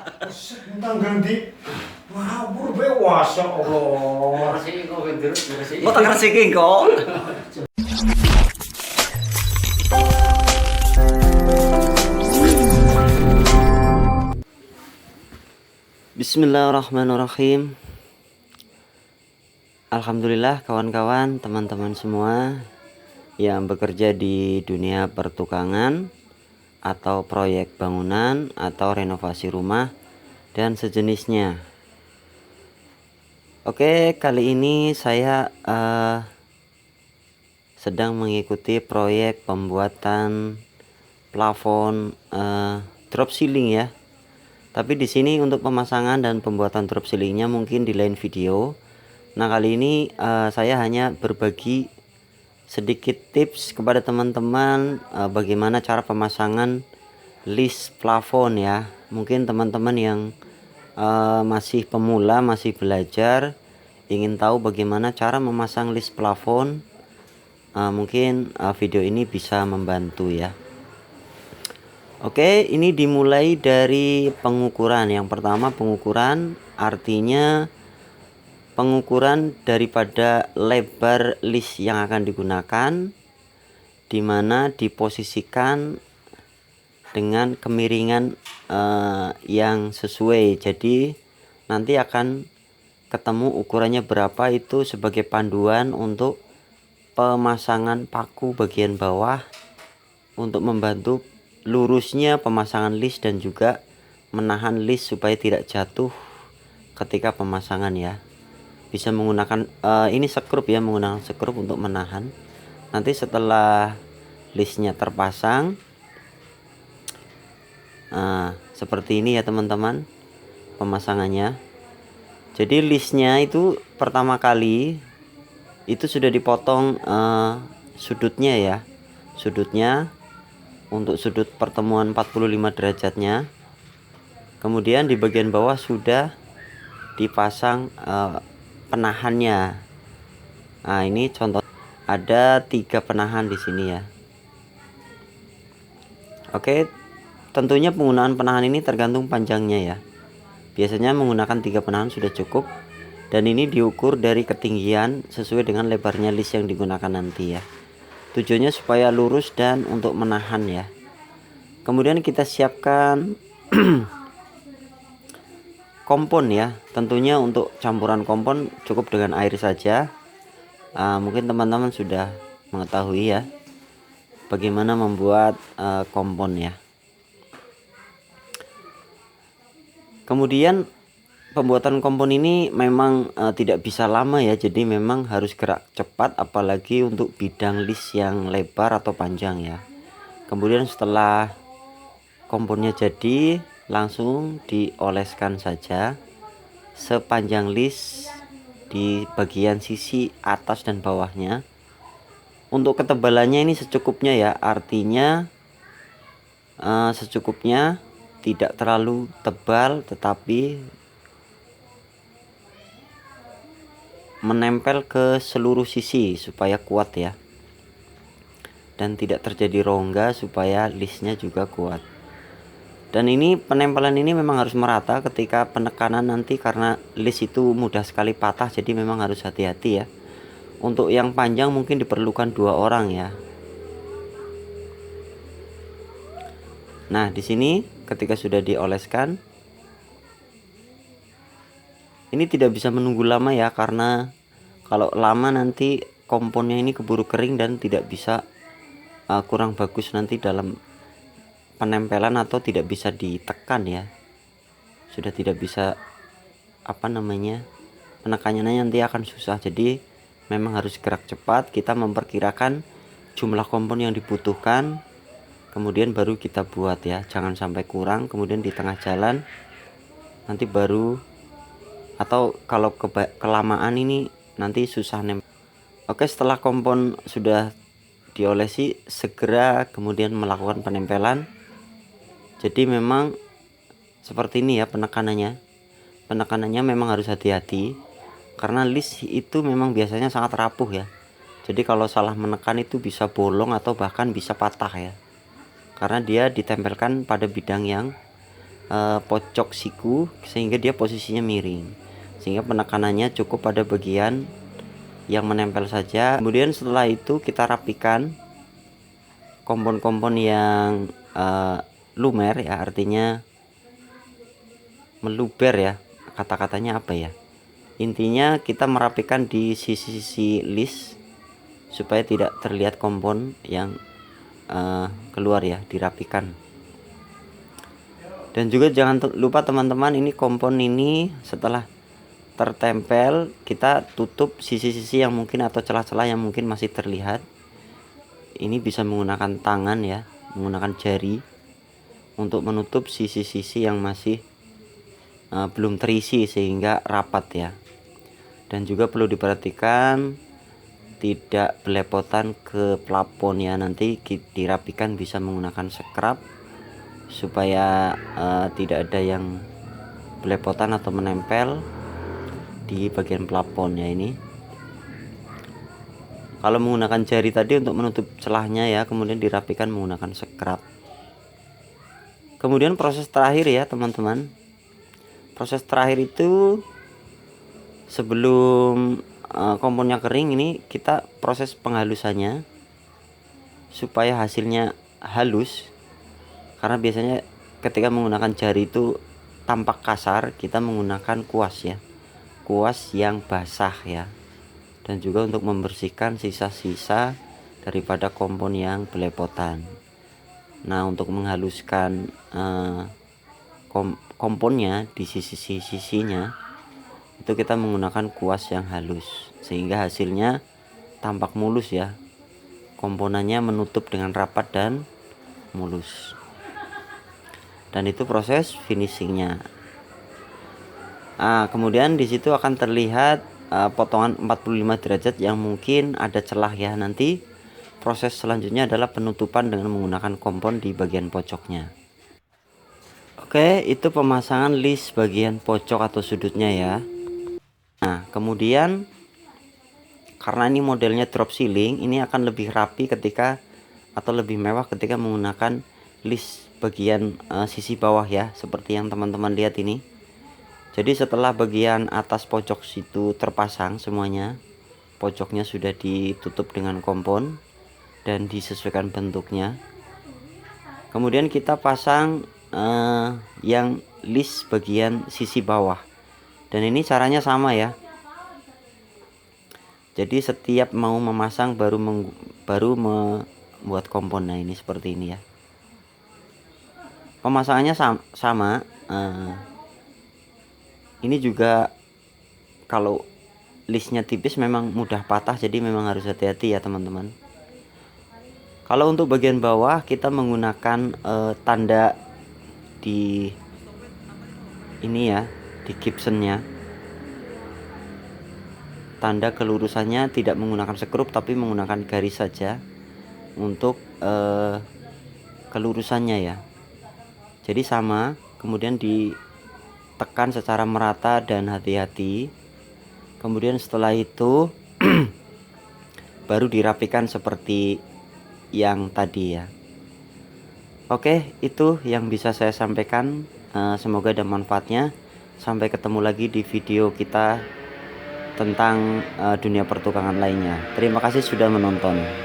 Tentang ganti ngawur be wasa Allah. Resiki kok genderut resiki. Oh tak resiki kok. Bismillahirrahmanirrahim. Alhamdulillah kawan-kawan, teman-teman semua yang bekerja di dunia pertukangan atau proyek bangunan atau renovasi rumah dan sejenisnya. Oke, kali ini saya sedang mengikuti proyek pembuatan plafon drop ceiling ya. Tapi di sini untuk pemasangan dan pembuatan drop ceilingnya mungkin di lain video. Nah kali ini saya hanya berbagi sedikit tips kepada teman-teman bagaimana cara pemasangan list plafon ya. Mungkin teman-teman yang masih pemula, masih belajar, ingin tahu bagaimana cara memasang list plafon, mungkin video ini bisa membantu ya. Oke, ini dimulai dari pengukuran. Yang pertama pengukuran, artinya pengukuran daripada lebar list yang akan digunakan, di mana diposisikan dengan kemiringan yang sesuai. Jadi nanti akan ketemu ukurannya berapa, itu sebagai panduan untuk pemasangan paku bagian bawah untuk membantu lurusnya pemasangan list dan juga menahan list supaya tidak jatuh ketika pemasangan ya. Bisa menggunakan ini sekrup ya, menggunakan sekrup untuk menahan. Nanti setelah listnya terpasang seperti ini ya teman-teman pemasangannya. Jadi listnya itu pertama kali itu sudah dipotong sudutnya ya, sudutnya untuk sudut pertemuan 45 derajatnya. Kemudian di bagian bawah sudah dipasang penahannya. Nah ini contoh, ada 3 penahan di sini ya. Oke, tentunya penggunaan penahan ini tergantung panjangnya ya. Biasanya menggunakan 3 penahan sudah cukup, dan ini diukur dari ketinggian sesuai dengan lebarnya list yang digunakan nanti ya. Tujuannya supaya lurus dan untuk menahan ya. Kemudian kita siapkan kompon ya. Tentunya untuk campuran kompon cukup dengan air saja. Mungkin teman-teman sudah mengetahui ya bagaimana membuat kompon ya. Kemudian pembuatan kompon ini memang tidak bisa lama ya, jadi memang harus gerak cepat, apalagi untuk bidang list yang lebar atau panjang ya. Kemudian setelah komponnya jadi, langsung dioleskan saja sepanjang list di bagian sisi atas dan bawahnya. Untuk ketebalannya ini secukupnya ya, artinya secukupnya, tidak terlalu tebal tetapi menempel ke seluruh sisi supaya kuat ya, dan tidak terjadi rongga supaya listnya juga kuat. Dan ini penempelan ini memang harus merata ketika penekanan nanti, karena list itu mudah sekali patah, jadi memang harus hati-hati ya. Untuk yang panjang mungkin diperlukan 2 orang ya. Nah di sini ketika sudah dioleskan, ini tidak bisa menunggu lama ya, karena kalau lama nanti komponnya ini keburu kering dan tidak bisa kurang bagus nanti dalam penempelan, atau tidak bisa ditekan ya. Sudah tidak bisa penekanannya nanti akan susah. Jadi memang harus gerak cepat. Kita memperkirakan jumlah kompon yang dibutuhkan, kemudian baru kita buat ya. Jangan sampai kurang kemudian di tengah jalan nanti baru, atau kalau kelamaan ini nanti susah nempel. Oke, setelah kompon sudah diolesi, segera kemudian melakukan penempelan. Jadi memang seperti ini ya penekanannya. Penekanannya memang harus hati-hati, karena list itu memang biasanya sangat rapuh ya. Jadi kalau salah menekan itu bisa bolong atau bahkan bisa patah ya, karena dia ditempelkan pada bidang yang pojok siku sehingga dia posisinya miring, sehingga penekanannya cukup pada bagian yang menempel saja. Kemudian setelah itu kita rapikan kompon-kompon yang lumer ya, artinya meluber ya, kata-katanya apa ya, intinya kita merapikan di sisi-sisi list supaya tidak terlihat kompon yang keluar ya, dirapikan. Dan juga jangan lupa teman-teman, ini kompon ini setelah tertempel kita tutup sisi-sisi yang mungkin atau celah-celah yang mungkin masih terlihat. Ini bisa menggunakan tangan ya, menggunakan jari untuk menutup sisi-sisi yang masih belum terisi sehingga rapat ya. Dan juga perlu diperhatikan tidak belepotan ke plafon ya, nanti dirapikan bisa menggunakan scrub supaya tidak ada yang belepotan atau menempel di bagian plafon ya. Ini kalau menggunakan jari tadi untuk menutup celahnya ya, kemudian dirapikan menggunakan scrub. Kemudian proses terakhir ya teman-teman, proses terakhir itu sebelum komponnya kering, ini kita proses penghalusannya supaya hasilnya halus. Karena biasanya ketika menggunakan jari itu tampak kasar, kita menggunakan kuas ya, kuas yang basah ya, dan juga untuk membersihkan sisa-sisa daripada kompon yang belepotan. Nah, untuk menghaluskan komponnya di sisi-sisinya itu kita menggunakan kuas yang halus sehingga hasilnya tampak mulus ya, komponennya menutup dengan rapat dan mulus. Dan itu proses finishingnya. Kemudian di situ akan terlihat potongan 45 derajat yang mungkin ada celah ya. Nanti proses selanjutnya adalah penutupan dengan menggunakan kompon di bagian pojoknya. Oke, itu pemasangan list bagian pojok atau sudutnya ya. Nah, kemudian karena ini modelnya drop ceiling, ini akan lebih rapi ketika atau lebih mewah ketika menggunakan list bagian sisi bawah ya, seperti yang teman-teman lihat ini. Jadi setelah bagian atas pojok situ terpasang semuanya, pojoknya sudah ditutup dengan kompon dan disesuaikan bentuknya. Kemudian kita pasang yang list bagian sisi bawah, dan ini caranya sama ya. Jadi setiap mau memasang baru membuat kompon. Nah, ini seperti ini ya. Pemasangannya sama. Ini juga kalau listnya tipis memang mudah patah, jadi memang harus hati-hati ya teman-teman. Kalau untuk bagian bawah kita menggunakan tanda di ini ya, di Gibsonnya. Tanda kelurusannya tidak menggunakan sekrup tapi menggunakan garis saja untuk kelurusannya ya. Jadi sama, kemudian ditekan secara merata dan hati-hati. Kemudian setelah itu baru dirapikan seperti yang tadi ya. Oke, itu yang bisa saya sampaikan. Semoga ada manfaatnya. Sampai ketemu lagi di video kita tentang dunia pertukangan lainnya. Terima kasih sudah menonton.